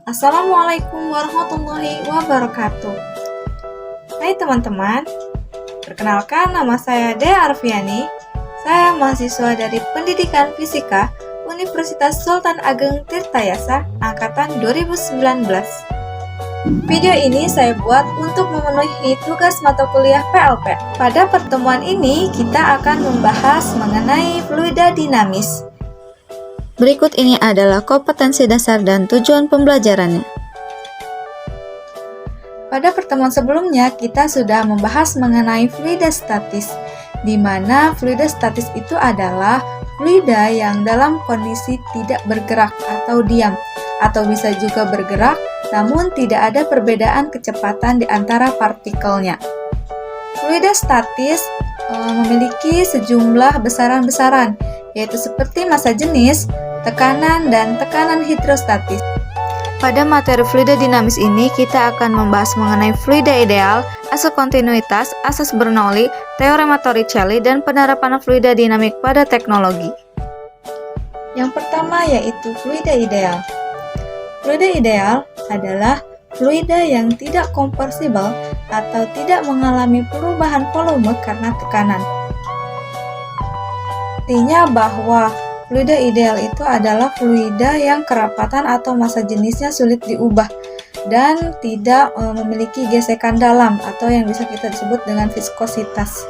Assalamualaikum warahmatullahi wabarakatuh. Hai teman-teman, perkenalkan nama saya Dea Arfiani. Saya mahasiswa dari Pendidikan Fisika Universitas Sultan Ageng Tirtayasa Angkatan 2019. Video ini saya buat untuk memenuhi tugas mata kuliah PLP. Pada pertemuan ini kita akan membahas mengenai fluida dinamis. Berikut ini adalah kompetensi dasar dan tujuan pembelajarannya. Pada pertemuan sebelumnya, kita sudah membahas mengenai fluida statis, di mana fluida statis itu adalah fluida yang dalam kondisi tidak bergerak atau diam, atau bisa juga bergerak, namun tidak ada perbedaan kecepatan di antara partikelnya. Fluida statis memiliki sejumlah besaran-besaran, yaitu seperti massa jenis, tekanan, dan tekanan hidrostatis. Pada materi fluida dinamis ini, kita akan membahas mengenai fluida ideal, asas kontinuitas, asas Bernoulli, teorema Torricelli, dan penerapan fluida dinamik pada teknologi. Yang pertama yaitu fluida ideal. Fluida ideal adalah fluida yang tidak kompresibel atau tidak mengalami perubahan volume karena tekanan. Artinya bahwa fluida ideal itu adalah fluida yang kerapatan atau massa jenisnya sulit diubah dan tidak memiliki gesekan dalam atau yang bisa kita sebut dengan viskositas.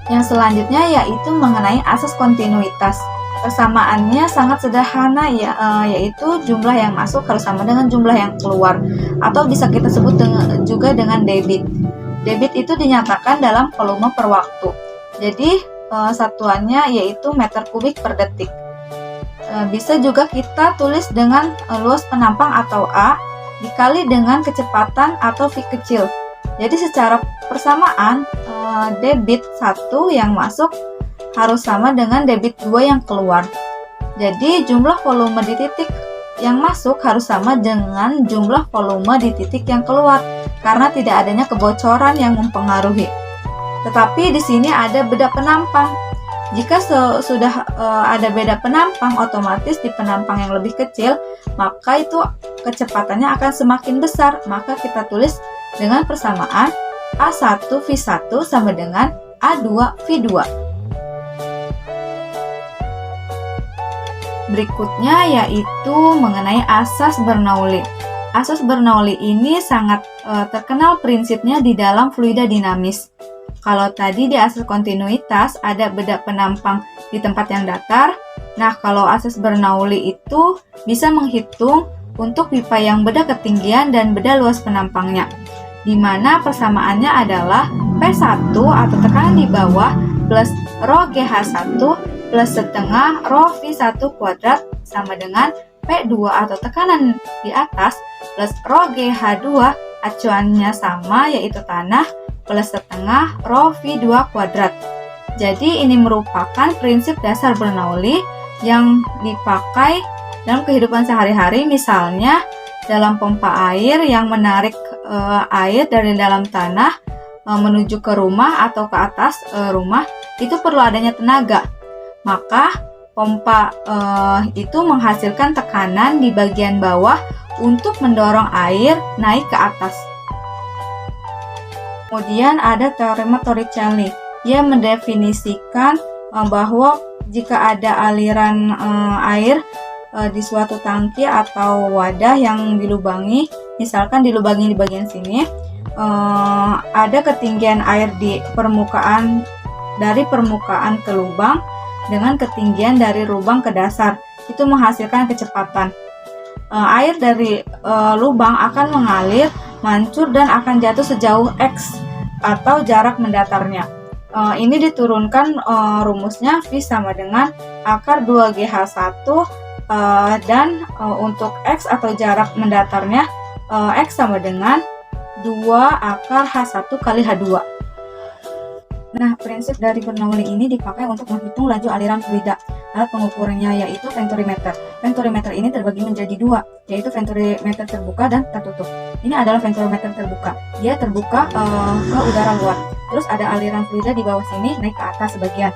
Yang selanjutnya yaitu mengenai asas kontinuitas. Persamaannya sangat sederhana yaitu jumlah yang masuk harus sama dengan jumlah yang keluar, atau bisa kita sebut juga dengan debit. Debit itu dinyatakan dalam volume per waktu. Jadi satuannya yaitu meter kubik per detik. Bisa juga kita tulis dengan luas penampang atau A dikali dengan kecepatan atau V kecil. Jadi secara persamaan debit 1 yang masuk harus sama dengan debit 2 yang keluar. Jadi jumlah volume di titik yang masuk harus sama dengan jumlah volume di titik yang keluar, karena tidak adanya kebocoran yang mempengaruhi. Tetapi di sini ada beda penampang. Jika sudah ada beda penampang, otomatis di penampang yang lebih kecil, maka itu kecepatannya akan semakin besar. Maka kita tulis dengan persamaan A1V1 sama dengan A2V2. Berikutnya yaitu mengenai asas Bernoulli. Asas Bernoulli ini sangat terkenal prinsipnya di dalam fluida dinamis. Kalau tadi di asas kontinuitas ada beda penampang di tempat yang datar. Nah, kalau asas Bernoulli itu bisa menghitung untuk pipa yang beda ketinggian dan beda luas penampangnya, di mana persamaannya adalah P1 atau tekanan di bawah plus rho GH1 plus setengah rho V1 kuadrat sama dengan P2 atau tekanan di atas plus rho GH2 acuannya sama yaitu tanah plus setengah rho V2 kuadrat. Jadi ini merupakan prinsip dasar Bernoulli yang dipakai dalam kehidupan sehari-hari, misalnya dalam pompa air yang menarik air dari dalam tanah menuju ke rumah atau ke atas rumah, itu perlu adanya tenaga. Maka pompa itu menghasilkan tekanan di bagian bawah untuk mendorong air naik ke atas. Kemudian ada teorema Torricelli. Dia mendefinisikan bahwa jika ada aliran air di suatu tangki atau wadah yang dilubangi, misalkan dilubangi di bagian sini, ada ketinggian air di permukaan dari permukaan ke lubang dengan ketinggian dari lubang ke dasar, itu menghasilkan kecepatan. Air dari lubang akan mengalir, mancur, dan akan jatuh sejauh X atau jarak mendatarnya. Ini diturunkan rumusnya V sama dengan akar 2GH1 dan untuk X atau jarak mendatarnya X sama dengan 2 akar H1 kali H2. Nah, prinsip dari Bernoulli ini dipakai untuk menghitung laju aliran fluida. alat pengukurannya yaitu venturimeter. Venturimeter ini terbagi menjadi dua, yaitu venturimeter terbuka dan tertutup. Ini adalah venturimeter terbuka. Dia terbuka ke udara luar. Terus ada aliran fluida di bawah sini naik ke atas sebagian.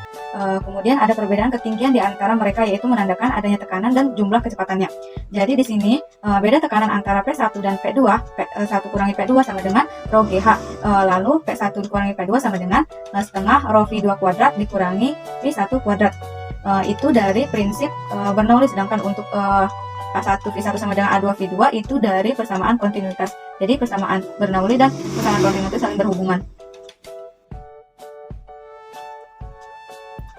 Kemudian ada perbedaan ketinggian di antara mereka, yaitu menandakan adanya tekanan dan jumlah kecepatannya. Jadi di sini beda tekanan antara P1 dan P2, P1 kurangi P2 sama dengan rho GH. Lalu P1 dikurangi P2 sama dengan setengah rho V2 kuadrat dikurangi V1 kuadrat. Itu dari prinsip Bernoulli, sedangkan untuk A1 V1 sama dengan A2 V2 itu dari persamaan kontinuitas. Jadi persamaan Bernoulli dan persamaan kontinuitas saling berhubungan.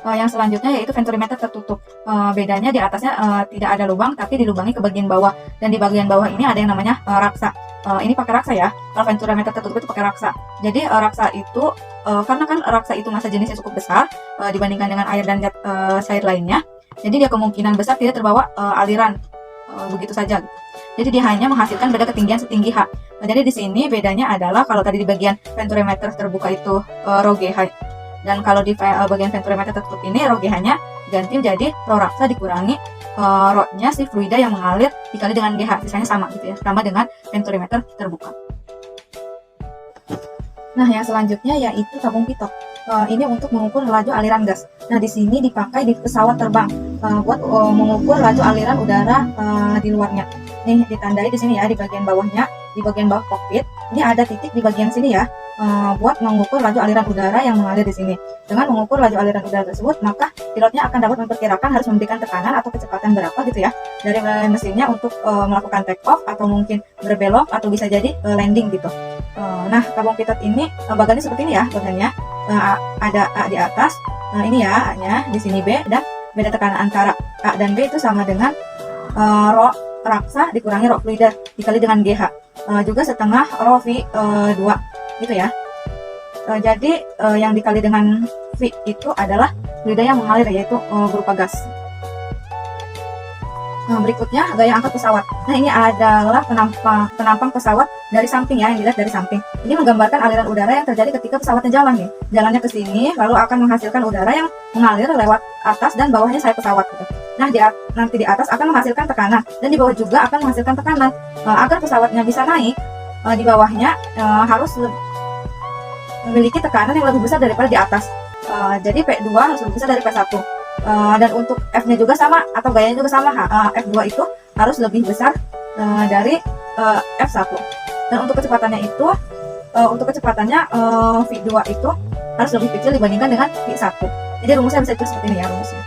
Yang selanjutnya yaitu venturimeter tertutup. Bedanya di atasnya tidak ada lubang, tapi dilubangi ke bagian bawah, dan di bagian bawah ini ada yang namanya raksa. Ini pakai raksa ya. Kalau venturimeter tertutup itu pakai raksa. Jadi raksa itu karena kan raksa itu massa jenisnya cukup besar dibandingkan dengan air dan zat cair lainnya, jadi dia kemungkinan besar tidak terbawa aliran begitu saja. Jadi dia hanya menghasilkan beda ketinggian setinggi H. Jadi di sini bedanya adalah kalau tadi di bagian venturimeter terbuka itu rho GH, dan kalau di bagian venturimeter tertutup ini rho GH-nya diganti menjadi rho raksa dikurangi rho-nya si fluida yang mengalir dikali dengan GH, sisanya sama gitu ya, sama dengan venturimeter terbuka. Nah, yang selanjutnya yaitu tabung pitot. Ini untuk mengukur laju aliran gas. Nah, di sini dipakai di pesawat terbang buat mengukur laju aliran udara di luarnya. Nih ditandai di sini ya, di bagian bawahnya, di bagian bawah kokpit. Ini ada titik di bagian sini ya, buat mengukur laju aliran udara yang mengalir di sini. Dengan mengukur laju aliran udara tersebut, maka pilotnya akan dapat memperkirakan harus memberikan tekanan atau kecepatan berapa gitu ya dari mesinnya untuk melakukan take off atau mungkin berbelok atau bisa jadi landing gitu. Nah, tabung pitot ini bagannya seperti ini ya, bagannya ada A di atas, ini ya A-nya, di sini B, dan beda tekanan antara A dan B itu sama dengan rho raksa dikurangi rho fluida dikali dengan GH, juga setengah rho V2 gitu ya. Jadi yang dikali dengan V itu adalah fluida yang mengalir, yaitu berupa gas. Berikutnya gaya angkat pesawat. Nah, ini adalah penampang pesawat dari samping ya, yang dilihat dari samping. Ini menggambarkan aliran udara yang terjadi ketika pesawatnya jalan nih. Jalannya ke sini lalu akan menghasilkan udara yang mengalir lewat atas dan bawahnya sayap pesawat gitu. Nah, nanti di atas akan menghasilkan tekanan dan di bawah juga akan menghasilkan tekanan. Agar pesawatnya bisa naik, di bawahnya harus memiliki tekanan yang lebih besar daripada di atas. Jadi P2 harus lebih besar dari P1. Dan untuk F-nya juga sama, atau gayanya juga sama. F2 itu harus lebih besar dari F1. Dan untuk kecepatannya itu, V2 itu harus lebih kecil dibandingkan dengan V1. Jadi rumusnya bisa seperti ini ya rumusnya.